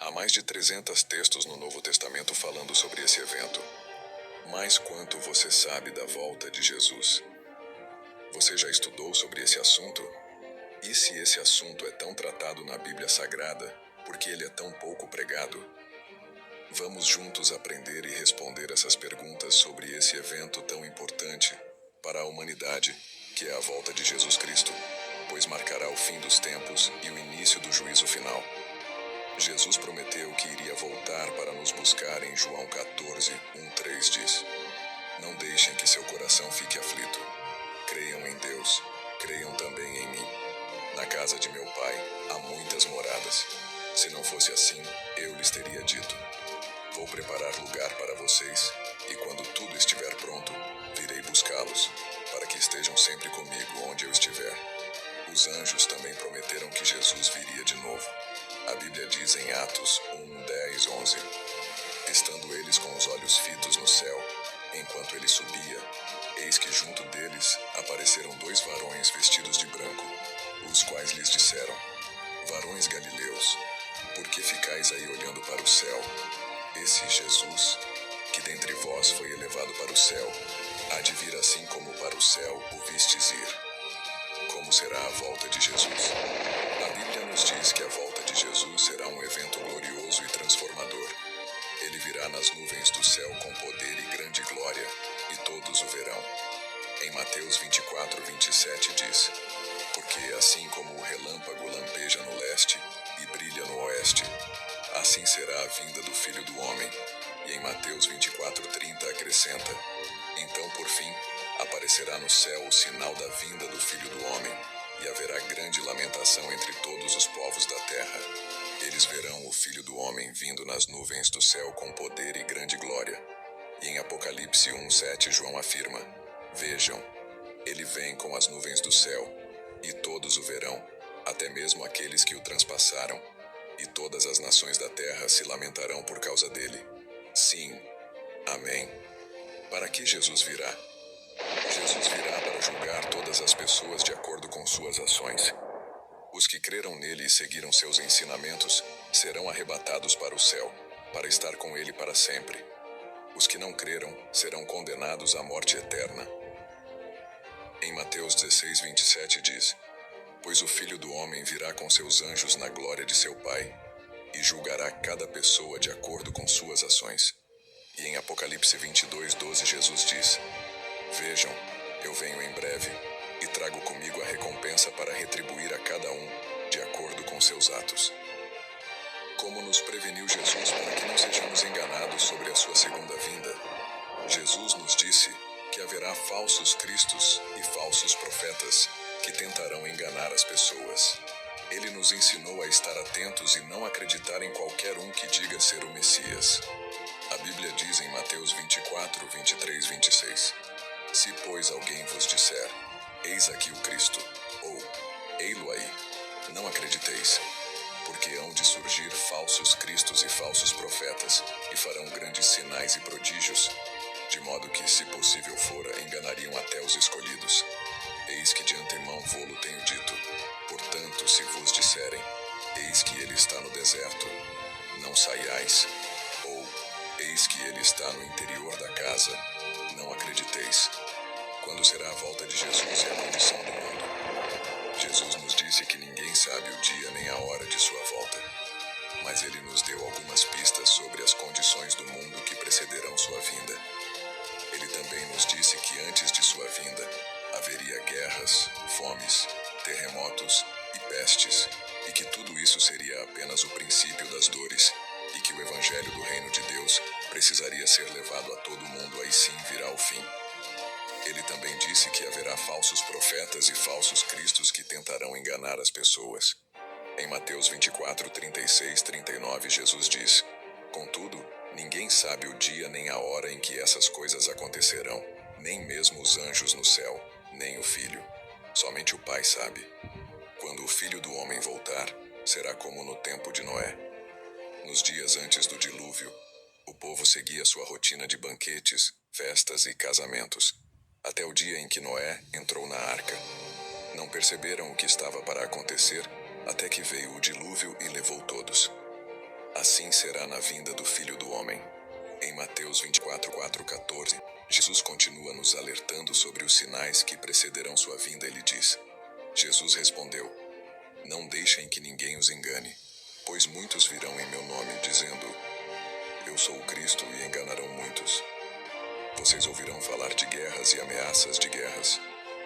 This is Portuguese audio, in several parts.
Há mais de 300 textos no Novo Testamento falando sobre esse evento. Mas quanto você sabe da volta de Jesus? Você já estudou sobre esse assunto? E se esse assunto é tão tratado na Bíblia Sagrada, por que ele é tão pouco pregado? Vamos juntos aprender e responder essas perguntas sobre esse evento tão importante para a humanidade, que é a volta de Jesus Cristo, pois marcará o fim dos tempos e o início do juízo final. Jesus prometeu que iria voltar para nos buscar em João 14, 1-3 diz: Não deixem que seu coração fique aflito. Creiam em Deus, creiam também em mim. Na casa de meu pai há muitas moradas. Se não fosse assim, eu lhes teria dito: Vou preparar lugar para vocês, e quando tudo estiver pronto, virei buscá-los, para que estejam sempre comigo onde eu estiver. Os anjos também prometeram que Jesus viria de novo. A Bíblia diz em Atos 1, 10, 11: Estando eles com os olhos fitos no céu, enquanto ele subia, eis que junto deles apareceram 2 varões vestidos de branco, os quais lhes disseram: Varões galileus, por que ficais aí olhando para o céu? Esse Jesus, que dentre vós foi elevado para o céu, há de vir assim como para o céu o vistes ir. Como será a volta de Jesus? A Bíblia nos diz que a volta de Jesus será um evento glorioso e transformador. Ele virá nas nuvens do céu com poder e grande glória, e todos o verão. Em Mateus 24, 27 diz: Porque assim como o relâmpago lampeja no leste e brilha no oeste, assim será a vinda do Filho do Homem. E em Mateus 24, 30 acrescenta: Então, por fim, aparecerá no céu o sinal da vinda do Filho do Homem, e haverá grande lamentação entre todos os povos da terra. Eles verão o Filho do Homem vindo nas nuvens do céu com poder e grande glória. E em Apocalipse 1:7 João afirma: Vejam, ele vem com as nuvens do céu, e todos o verão, até mesmo aqueles que o transpassaram, e todas as nações da terra se lamentarão por causa dele. Sim, amém. Para que Jesus virá? Jesus virá para julgar todas as pessoas de acordo com suas ações. Os que creram nele e seguiram seus ensinamentos serão arrebatados para o céu, para estar com ele para sempre. Os que não creram serão condenados à morte eterna. Em Mateus 16, 27 diz: Pois o Filho do Homem virá com seus anjos na glória de seu Pai, e julgará cada pessoa de acordo com suas ações. E em Apocalipse 22, 12 Jesus diz: Vejam, eu venho em breve, e trago comigo a recompensa para retribuir a cada um, de acordo com seus atos. Como nos preveniu Jesus para que não sejamos enganados sobre a sua segunda vinda? Jesus nos disse que haverá falsos cristos e falsos profetas que tentarão enganar as pessoas. Ele nos ensinou a estar atentos e não acreditar em qualquer um que diga ser o Messias. A Bíblia diz em Mateus 24, 23, 26: Se, pois, alguém vos disser: Eis aqui o Cristo, ou Ei-lo aí, não acrediteis, porque hão de surgir falsos cristos e falsos profetas, e farão grandes sinais e prodígios, de modo que, se possível fora, enganariam até os escolhidos. Eis que de antemão vô-lo tenho dito. Portanto, se vos disserem: Eis que ele está no deserto, não saiais, ou eis que ele está no interior da casa, não acrediteis. Quando será a volta de Jesus e a condição do mundo? Jesus nos disse que ninguém sabe o dia nem a hora de sua volta, mas ele nos deu algumas pistas sobre as condições do mundo que precederão sua vinda. Ele também nos disse que antes de sua vinda haveria guerras, fomes, terremotos e pestes, e que tudo isso seria apenas o princípio das dores, e que o Evangelho do Reino de Deus precisaria ser levado a todo mundo, aí sim virá o fim. Ele também disse que haverá falsos profetas e falsos cristos que tentarão enganar as pessoas. Em Mateus 24, 36, 39, Jesus diz: Contudo, ninguém sabe o dia nem a hora em que essas coisas acontecerão, nem mesmo os anjos no céu, nem o Filho. Somente o Pai sabe. Quando o Filho do Homem voltar, será como no tempo de Noé. Nos dias antes do dilúvio, o povo seguia sua rotina de banquetes, festas e casamentos, até o dia em que Noé entrou na arca. Não perceberam o que estava para acontecer, até que veio o dilúvio e levou todos. Assim será na vinda do Filho do Homem. Em Mateus 24:14, Jesus continua nos alertando sobre os sinais que precederão sua vinda. Ele diz: Jesus respondeu: Não deixem que ninguém os engane, pois muitos virão em meu nome, dizendo: Eu sou o Cristo, e enganarão muitos. Vocês ouvirão falar de guerras e ameaças de guerras,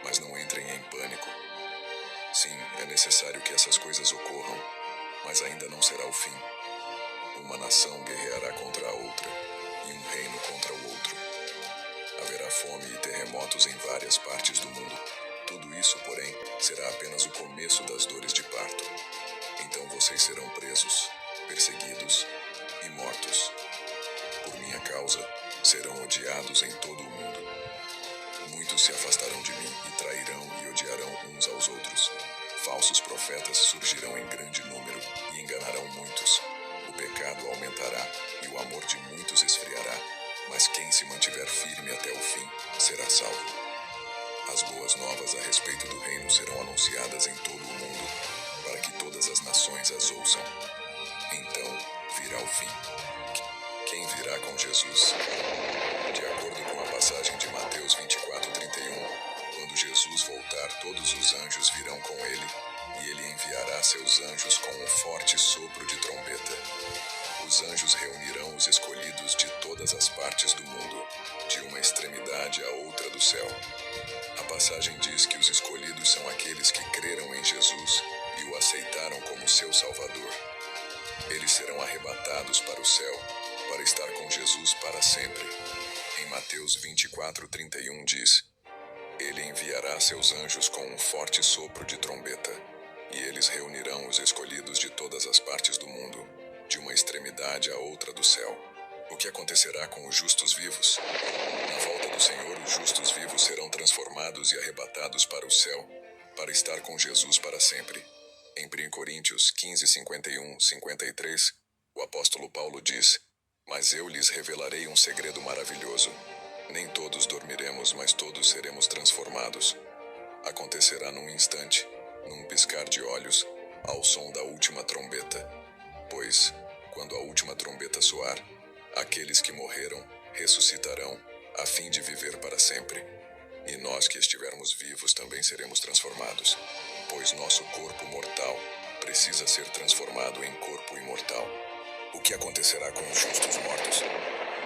mas não entrem em pânico. Sim, é necessário que essas coisas ocorram, mas ainda não será o fim. Uma nação guerreará contra a outra, e um reino contra o outro. Haverá fome e terremotos em várias partes do mundo. Tudo isso, porém, será apenas o começo das dores de parto. Então vocês serão presos, perseguidos e mortos. Por minha causa, serão odiados em todo o mundo. Muitos se afastarão de mim e trairão e odiarão uns aos outros. Falsos profetas surgirão em grande número e enganarão muitos. O pecado aumentará e o amor de muitos esfriará, mas quem se mantiver firme até o fim será salvo. As boas novas a respeito do reino serão anunciadas em todo o mundo, para que todas as nações as ouçam. Então virá o fim. Quem virá com Jesus? De acordo com a passagem de Mateus 24:31, quando Jesus voltar, todos os anjos virão com ele, e ele enviará seus anjos com um forte sopro de trombeta. Os anjos reunirão os escolhidos de todas as partes do mundo, de uma extremidade à outra do céu. A passagem diz que os escolhidos são aqueles que creram em Jesus e o aceitaram como seu Salvador. Eles serão arrebatados para o céu, para estar com Jesus para sempre. Em Mateus 24:31 diz: Ele enviará seus anjos com um forte sopro de trombeta, e eles reunirão os escolhidos de todas as partes do mundo, de uma extremidade à outra do céu. O que acontecerá com os justos vivos? Na volta do Senhor, os justos vivos serão transformados e arrebatados para o céu, para estar com Jesus para sempre. Em 1 Coríntios 15:51-53, o apóstolo Paulo diz: Mas eu lhes revelarei um segredo maravilhoso. Nem todos dormiremos, mas todos seremos transformados. Acontecerá num instante, num piscar de olhos, ao som da última trombeta. Pois, quando a última trombeta soar, aqueles que morreram ressuscitarão, a fim de viver para sempre. E nós que estivermos vivos também seremos transformados, pois nosso corpo mortal precisa ser transformado em corpo imortal. O que acontecerá com os justos mortos?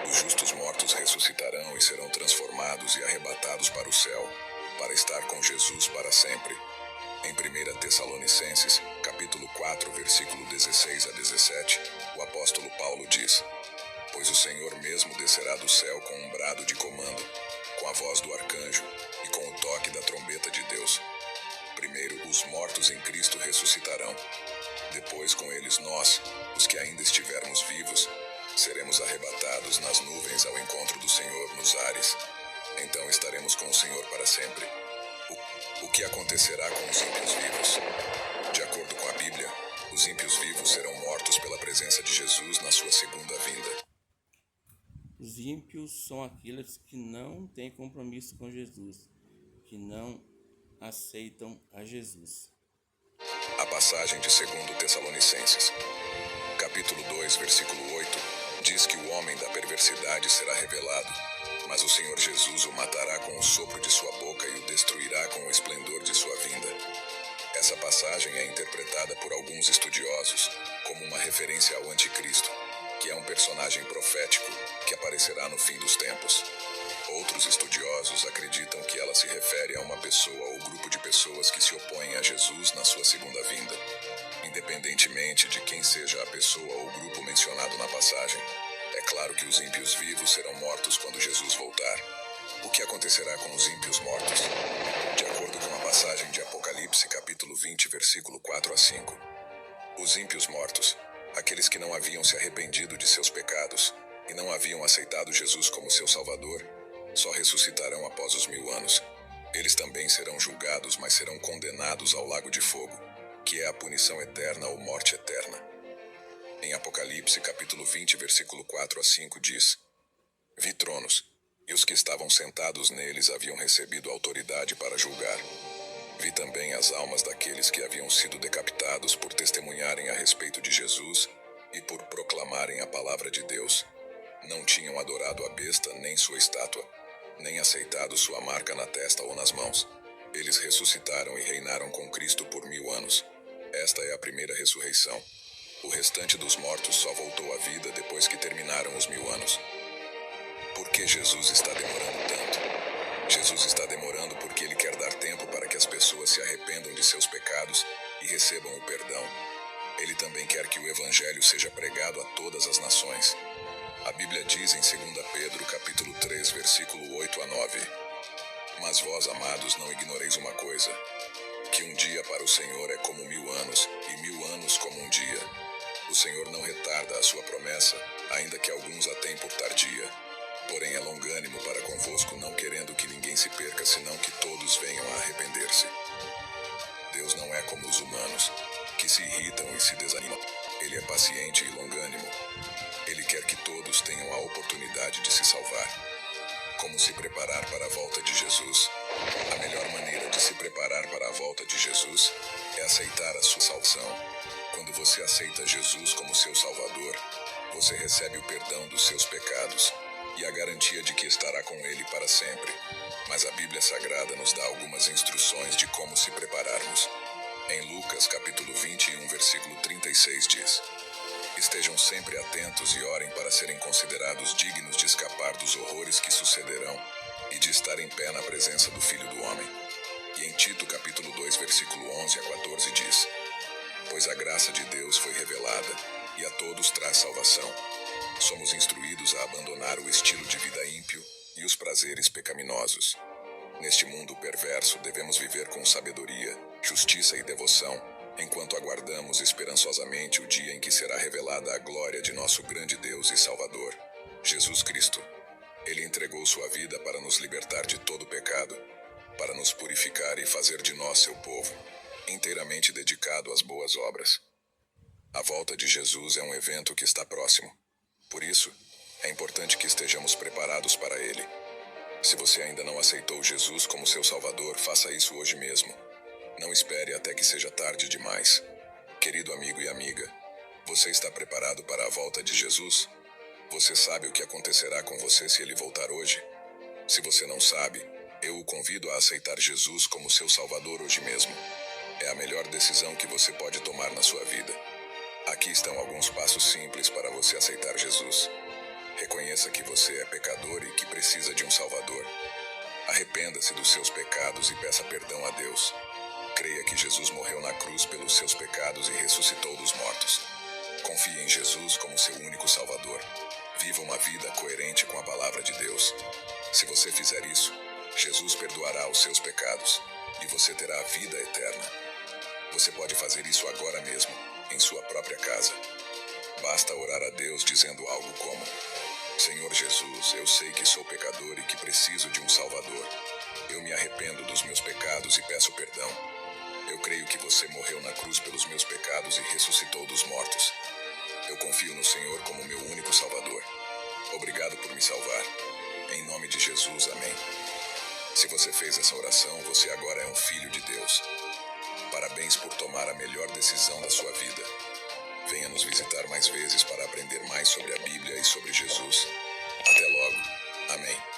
Os justos mortos ressuscitarão e serão transformados e arrebatados para o céu, para estar com Jesus para sempre. Em 1 Tessalonicenses, capítulo 4, versículo 16-17, o apóstolo Paulo diz: Pois o Senhor mesmo descerá do céu com um brado de comando, com a voz do arcanjo e com o toque da trombeta de Deus. Primeiro, os mortos em Cristo ressuscitarão. Depois, com eles nós, os que ainda estivermos vivos, seremos arrebatados nas nuvens ao encontro do Senhor nos ares. Então estaremos com o Senhor para sempre. O que acontecerá com os ímpios vivos? De acordo com a Bíblia, os ímpios vivos serão mortos pela presença de Jesus na sua segunda vinda. Os ímpios são aqueles que não têm compromisso com Jesus, que não aceitam a Jesus. A passagem de 2 Tessalonicenses, capítulo 2, versículo 8, diz que o homem da perversidade será revelado, mas o Senhor Jesus o matará com o sopro de sua boca e o destruirá com o esplendor de sua vinda. Essa passagem é interpretada por alguns estudiosos como uma referência ao Anticristo, que é um personagem profético que aparecerá no fim dos tempos. Outros estudiosos acreditam que ela se refere a uma pessoa ou grupo de pessoas que se opõem a Jesus na sua segunda vinda. Independentemente de quem seja a pessoa ou grupo mencionado na passagem, é claro que os ímpios vivos serão mortos quando Jesus voltar. O que acontecerá com os ímpios mortos? De acordo com a passagem de Apocalipse, capítulo 20, versículo 4-5. Os ímpios mortos, aqueles que não haviam se arrependido de seus pecados e não haviam aceitado Jesus como seu Salvador, só ressuscitarão após os 1000 anos. Eles também serão julgados, mas serão condenados ao lago de fogo, que é a punição eterna ou morte eterna. Em Apocalipse, capítulo 20, versículo 4-5 diz: Vi tronos, e os que estavam sentados neles haviam recebido autoridade para julgar. Vi também as almas daqueles que haviam sido decapitados por testemunharem a respeito de Jesus e por proclamarem a palavra de Deus. Não tinham adorado a besta nem sua estátua, nem aceitado sua marca na testa ou nas mãos. Eles ressuscitaram e reinaram com Cristo por 1000 anos. Esta é a primeira ressurreição. O restante dos mortos só voltou à vida depois que terminaram os 1000 anos. Por que Jesus está demorando tanto? Jesus está demorando porque Ele quer dar tempo para que as pessoas se arrependam de seus pecados e recebam o perdão. Ele também quer que o Evangelho seja pregado a todas as nações. A Bíblia diz em 2 Pedro, capítulo 3, versículo 8 a 9: Mas vós, amados, não ignoreis uma coisa, que um dia para o Senhor é como 1000 anos, e 1000 anos como um dia. O Senhor não retarda a sua promessa, ainda que alguns a tenham por tardia. Porém é longânimo para convosco, não querendo que ninguém se perca, senão que todos venham a arrepender-se. Deus não é como os humanos, que se irritam e se desanimam. Ele é paciente e longânimo. Ele quer que todos tenham a oportunidade de se salvar. Como se preparar para a volta de Jesus? A melhor maneira de se preparar para a volta de Jesus é aceitar a sua salvação. Quando você aceita Jesus como seu Salvador, você recebe o perdão dos seus pecados e a garantia de que estará com Ele para sempre. Mas a Bíblia Sagrada nos dá algumas instruções de como se prepararmos. Em Lucas, capítulo 21, versículo 36 diz: Estejam sempre atentos e orem para serem considerados dignos de escapar dos horrores que sucederão e de estar em pé na presença do Filho do Homem. E em Tito, capítulo 2, versículo 11 a 14 diz: Pois a graça de Deus foi revelada e a todos traz salvação. Somos instruídos a abandonar o estilo de vida ímpio e os prazeres pecaminosos. Neste mundo perverso, devemos viver com sabedoria, justiça e devoção, enquanto aguardamos esperançosamente o dia em que será revelada a glória de nosso grande Deus e Salvador, Jesus Cristo. Ele entregou sua vida para nos libertar de todo pecado, para nos purificar e fazer de nós seu povo, inteiramente dedicado às boas obras. A volta de Jesus é um evento que está próximo. Por isso, é importante que estejamos preparados para ele. Se você ainda não aceitou Jesus como seu Salvador, faça isso hoje mesmo. Não espere até que seja tarde demais. Querido amigo e amiga, você está preparado para a volta de Jesus? Você sabe o que acontecerá com você se ele voltar hoje? Se você não sabe, eu o convido a aceitar Jesus como seu Salvador hoje mesmo. É a melhor decisão que você pode tomar na sua vida. Aqui estão alguns passos simples para você aceitar Jesus. Reconheça que você é pecador e que precisa de um Salvador. Arrependa-se dos seus pecados e peça perdão a Deus. Creia que Jesus morreu na cruz pelos seus pecados e ressuscitou dos mortos. Confie em Jesus como seu único Salvador. Viva uma vida coerente com a palavra de Deus. Se você fizer isso, Jesus perdoará os seus pecados e você terá a vida eterna. Você pode fazer isso agora mesmo, em sua própria casa. Basta orar a Deus dizendo algo como: Senhor Jesus, eu sei que sou pecador e que preciso de um Salvador. Eu me arrependo dos meus pecados e peço perdão. Eu creio que você morreu na cruz pelos meus pecados e ressuscitou dos mortos. Eu confio no Senhor como meu único Salvador. Obrigado por me salvar. Em nome de Jesus, amém. Se você fez essa oração, você agora é um filho de Deus. Parabéns por tomar a melhor decisão da sua vida. Venha nos visitar mais vezes para aprender mais sobre a Bíblia e sobre Jesus. Até logo. Amém.